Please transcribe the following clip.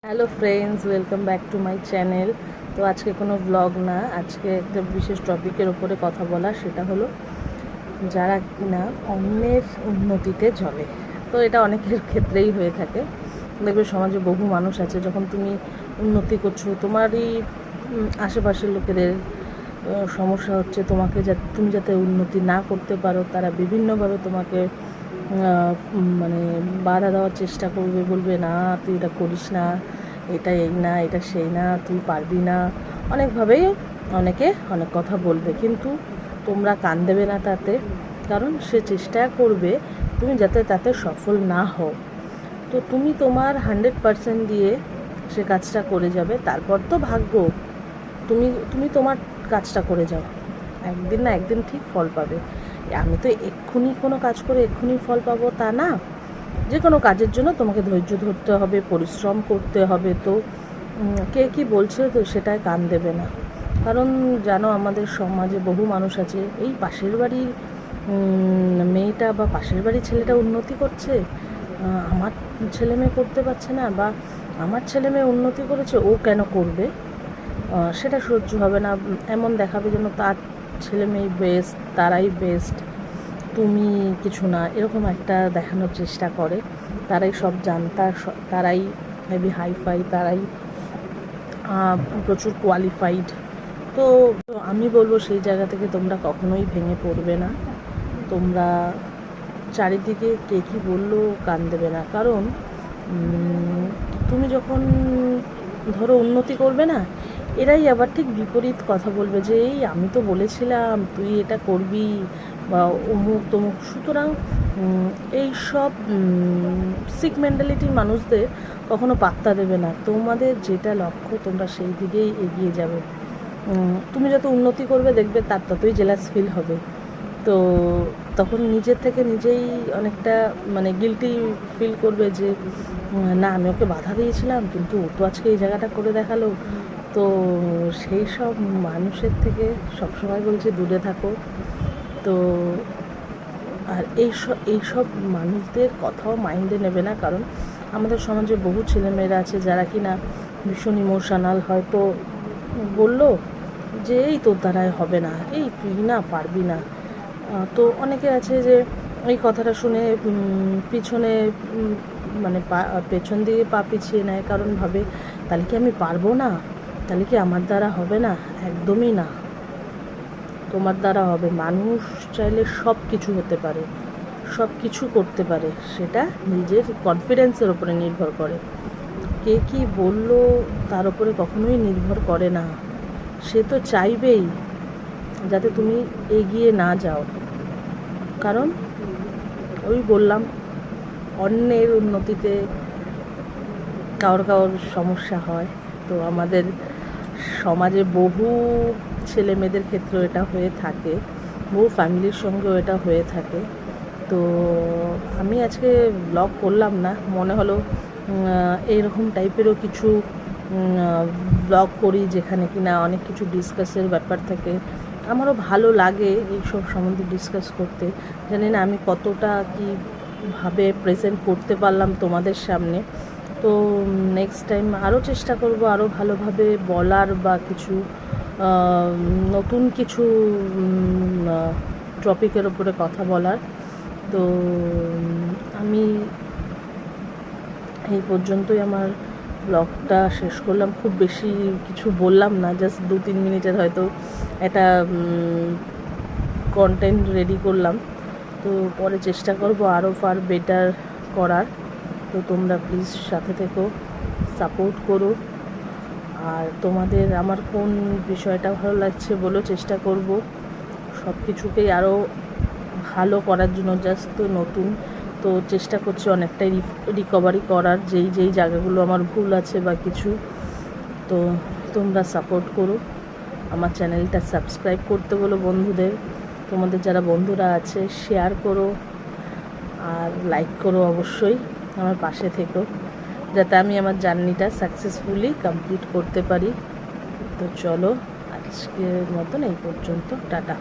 Hello friends, welcome back to my channel. তো আজকে কোনো ব্লগ না, আজকে একটা বিশেষ টপিকের ওপরে কথা বলা, সেটা হলো যারা কিনা অন্যের উন্নতিতে চলে। তো এটা অনেকের ক্ষেত্রেই হয়ে থাকে। দেখবে সমাজে বহু মানুষ আছে, যখন তুমি উন্নতি করছো তোমারই আশেপাশের লোকেদের সমস্যা হচ্ছে, তুমি যাতে উন্নতি না করতে পারো তারা বিভিন্নভাবে তোমাকে মানে বাধা দেওয়ার চেষ্টা করবে, বলবে না তুই এটা করিস না, এটা এই না, এটা সেই না, তুই পারবি না। অনেকভাবেই অনেকে অনেক কথা বলবে, কিন্তু তোমরা কান দেবে না তাতে, কারণ সে চেষ্টা করবে তুমি যাতে তাতে সফল না হও। তো তুমি তোমার 100% দিয়ে সে কাজটা করে যাবে, তারপর তো ভাগ্য। তুমি তুমি তোমার কাজটা করে যাও, একদিন না একদিন ঠিক ফল পাবে। আমি তো এক্ষুনি কোনো কাজ করে এক্ষুনি ফল পাবো তা না, যে কোনো কাজের জন্য তোমাকে ধৈর্য ধরতে হবে, পরিশ্রম করতে হবে। তো কে কী বলছে তো সেটাই কান দেবে না, কারণ জানো আমাদের সমাজে বহু মানুষ আছে, এই পাশের বাড়ির মেয়েটা বা পাশের বাড়ির ছেলেটা উন্নতি করছে, আমার ছেলে মেয়ে করতে পারছে না, বা আমার ছেলে মেয়ে উন্নতি করেছে ও কেন করবে, সেটা সহ্য হবে না। এমন দেখাবে যেন তার ছেলে মেয়ে বেস্ট, তারাই বেস্ট, তুমি কিছু না, এরকম একটা দেখানোর চেষ্টা করে। তারাই সব জানতা, তারাই মেবি হাইফাই, তারাই প্রচুর কোয়ালিফাইড। তো আমি বলবো সেই জায়গা থেকে তোমরা কখনোই ভেঙে পড়বে না। তোমরা চারিদিকে কে কী বললো কান দেবে না, কারণ তুমি যখন ধরো উন্নতি করবে না, এরাই আবার ঠিক বিপরীত কথা বলবে যে এই আমি তো বলেছিলাম তুই এটা করবি, বা অমুক তমুক। সুতরাং এই সব সিক মেন্টালিটির মানুষদের কখনো পাত্তা দেবে না। তোমাদের যেটা লক্ষ্য তোমরা সেই দিকেই এগিয়ে যাবে। তুমি যত উন্নতি করবে দেখবে তার ততই জেলাস ফিল হবে। তো তখন নিজের থেকে নিজেই অনেকটা মানে গিল্টি ফিল করবে যে না আমি ওকে বাধা দিয়েছিলাম, কিন্তু ও তো আজকে এই জায়গাটা করে দেখালো। তো সেই সব মানুষের থেকে সবসময় বলছে দূরে থাকো। তো আর এইসব মানুষদের কথাও মাইন্ডে নেবে না, কারণ আমাদের সমাজে বহু ছেলেমেয়েরা আছে যারা কি না ভীষণ ইমোশনাল, হয়তো বললো যে এই তোর দ্বারাই হবে না, এই তুই না পারবি না। তো অনেকে আছে যে এই কথাটা শুনে পিছনে মানে পেছন দিকে পা পিছিয়ে নেয়, কারণ ভাবে তাহলে কি আমি পারবো না, তাহলে কি আমার দ্বারা হবে না। একদমই না, তোমার দ্বারা হবে। মানুষ চাইলে সব কিছু হতে পারে, সব কিছু করতে পারে, সেটা নিজের কনফিডেন্সের ওপরে নির্ভর করে। কে কী বললো তার উপরে কখনোই নির্ভর করে না। সে তো চাইবেই যাতে তুমি এগিয়ে না যাও, কারণ ওই বললাম অন্যের উন্নতিতে কারোর সমস্যা হয়। তো আমাদের সমাজে বহু ছেলে মেয়েদের ক্ষেত্রেও এটা হয়ে থাকে, বহু ফ্যামিলির সঙ্গেও এটা হয়ে থাকে। তো আমি আজকে ব্লগ করলাম না, মনে হলো এইরকম টাইপেরও কিছু ব্লগ করি যেখানে কিনা অনেক কিছু ডিসকাসের ব্যাপার থাকে। আমারও ভালো লাগে এইসব সম্বন্ধে ডিসকাস করতে। জানি না আমি কতটা কীভাবে প্রেজেন্ট করতে পারলাম তোমাদের সামনে। তো নেক্সট টাইম আরও চেষ্টা করব আরও ভালোভাবে বলার, বা কিছু নতুন কিছু টপিকের ওপরে কথা বলার। তো আমি এই পর্যন্তই আমার ব্লগটা শেষ করলাম। খুব বেশি কিছু বললাম না, জাস্ট 2-3 মিনিটের হয়তো একটা কন্টেন্ট রেডি করলাম। তো পরে চেষ্টা করব আরও ফার বেটার করার। তো তোমরা প্লিজ সাথে থেকো, সাপোর্ট করো। আর তোমাদের আমার কোন বিষয়টা ভালো লাগছে বলো, চেষ্টা করব সব কিছুকেই আরও ভালো করার জন্য। জাস্ট তো নতুন, তো চেষ্টা করছি অনেকটাই রিকভারি করার, যেই জায়গাগুলো আমার ভুল আছে বা কিছু। তো তোমরা সাপোর্ট করো, আমার চ্যানেলটা সাবস্ক্রাইব করতে বলো বন্ধুদের, তোমাদের যারা বন্ধুরা আছে শেয়ার করো আর লাইক করো। অবশ্যই আমার পাশে থেকো, যাতে আমি আমার জার্নিটা সাকসেসফুলি কমপ্লিট করতে পারি। তো চলো আজকের মতন এই পর্যন্ত, টাটা।